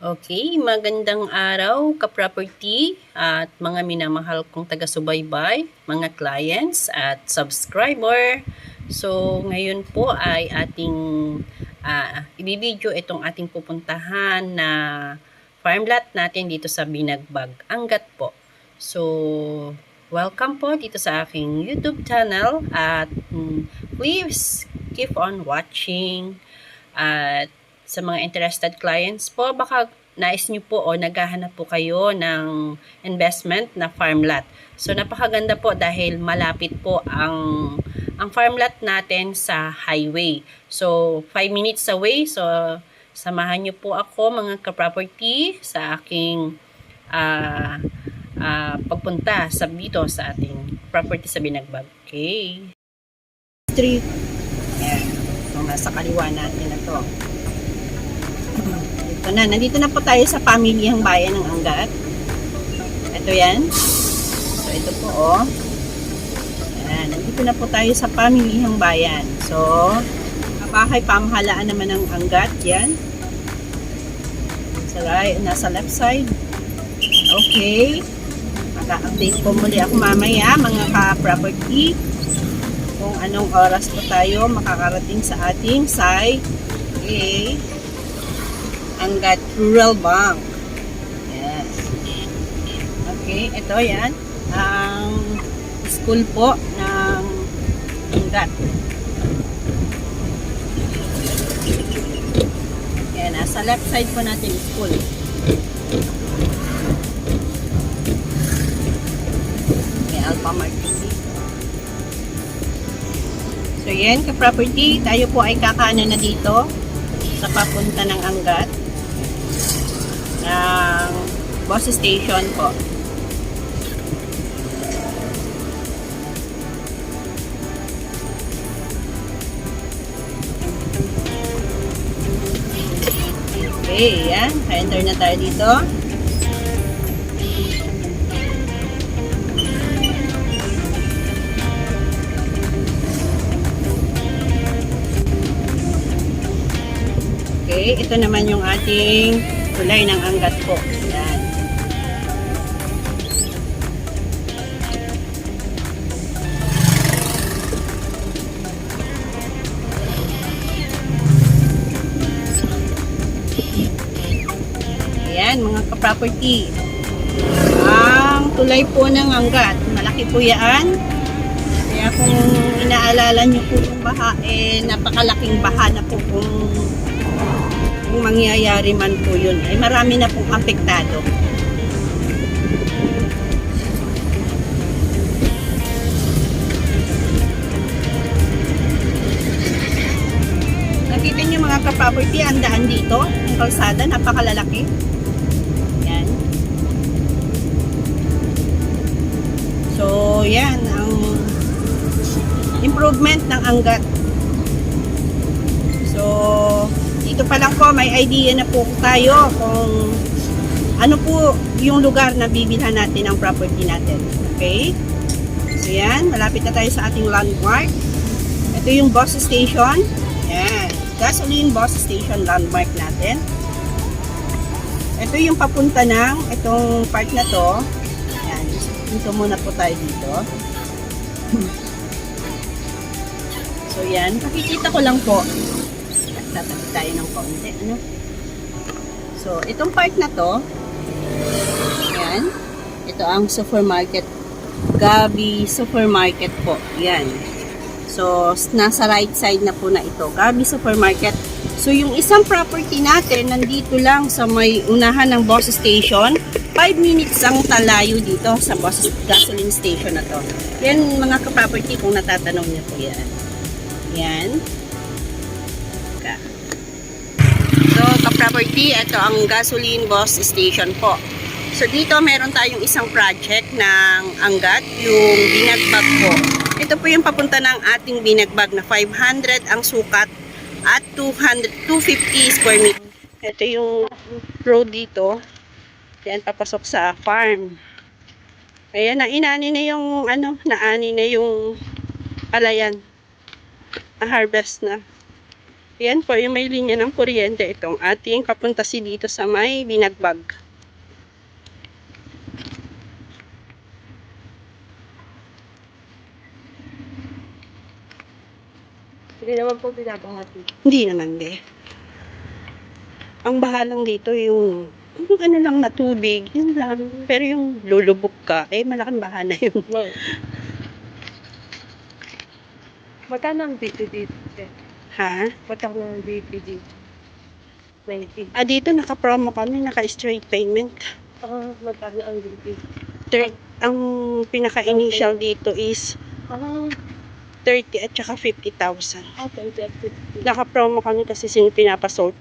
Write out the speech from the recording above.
Okay, magandang araw ka-property at mga minamahal kong taga-subaybay, mga clients at subscriber. So, ngayon po ay ating ibibideo itong ating pupuntahan na farm lot natin dito sa Binagbag, Angat po. So, welcome po dito sa aking YouTube channel at please keep on watching at sa mga interested clients po, baka nais nyo po o naghahanap po kayo ng investment na farm lot. So, napakaganda po dahil malapit po ang farm lot natin sa highway. So, 5 minutes away. So, samahan nyo po ako mga ka-property sa aking pagpunta sa dito sa ating property sa Binagbag. Okay. Street. Ayan. So, nasa kaliwa natin na to. Ito na, nandito na po tayo sa pamilyang bayan ng Angat. Ito yan. So, ito po, oh. Ayan, nandito na po tayo sa pamilyang bayan. So, bahay pamahalaan naman ng Angat, yan. Nasa left side. Okay. Mag-update po muli ako mamaya, mga ka-property, kung anong oras po tayo makakarating sa ating site. Okay. Angat Rural Bank. Yes. Okay, ito yan. Ang school po ng Angat. Yan, nasa left side po natin school. May Alpha Market dito. So yan, ka-property, tayo po ay kakanan na dito sa papunta ng Angat ng bus station po. Okay, yan. Enter na tayo dito. Okay, ito naman yung ating tulay ng Angat po. Yan. Ayan, mga ka-property. Ang tulay po ng Angat. Malaki po yan. Kaya kung inaalala nyo po yung baha, napakalaking baha na po kung mangyayari man po yun, ay marami na pong apektado. Nakita nyo mga ka-property, ang daan dito, ang kalsada, napakalalaki. Yan. So, yan, ang improvement ng Angat. So, dito pa lang po, may idea na po tayo kung ano po yung lugar na bibilhan natin ang property natin. Okay? So yan, malapit na tayo sa ating landmark. Ito yung bus station. Yan. Gasoline bus station landmark natin. Ito yung papunta ng itong part na to. Yan. Dito muna po tayo dito. So yan, pakikita ko lang po. Tatabi tayo ng konti, ano? So, itong part na to, yan, ito ang supermarket, Gabi Supermarket po, yan. So, nasa right side na po na ito, Gabi Supermarket. So, yung isang property natin, nandito lang sa may unahan ng bus station, 5 minutes ang talayo dito sa gasoline station na to. Yan, mga ka-property, kung natatanong niyo po yan. Yan. So, ka-property, ito ang gasoline bus station po. So, dito meron tayong isang project ng Angat, yung Binagbag po. Ito po yung papunta ng ating Binagbag na 500 ang sukat at 250 square meter. Ito yung road dito. Yan, papasok sa farm. Ayan, nainani na yung, naani na yung palayan. Na-harvest na. Yan po yung may linya ng kuryente. Itong ating papunta dito sa may Binagbag. Hindi naman po pinapahati. Hindi naman Ang bahalang dito yung ano lang na tubig, yun lang. Pero yung lulubog ka, malaking baha na yun. Well, magkano ang BP dito? Ha? Magkano ang BP dito? 20. Dito naka-promo kami, naka-straight payment. Magkano ang BP? Ang pinaka-initial dito is 30 at saka 50,000. Okay, 50. Naka-promo kami kasi pinapasort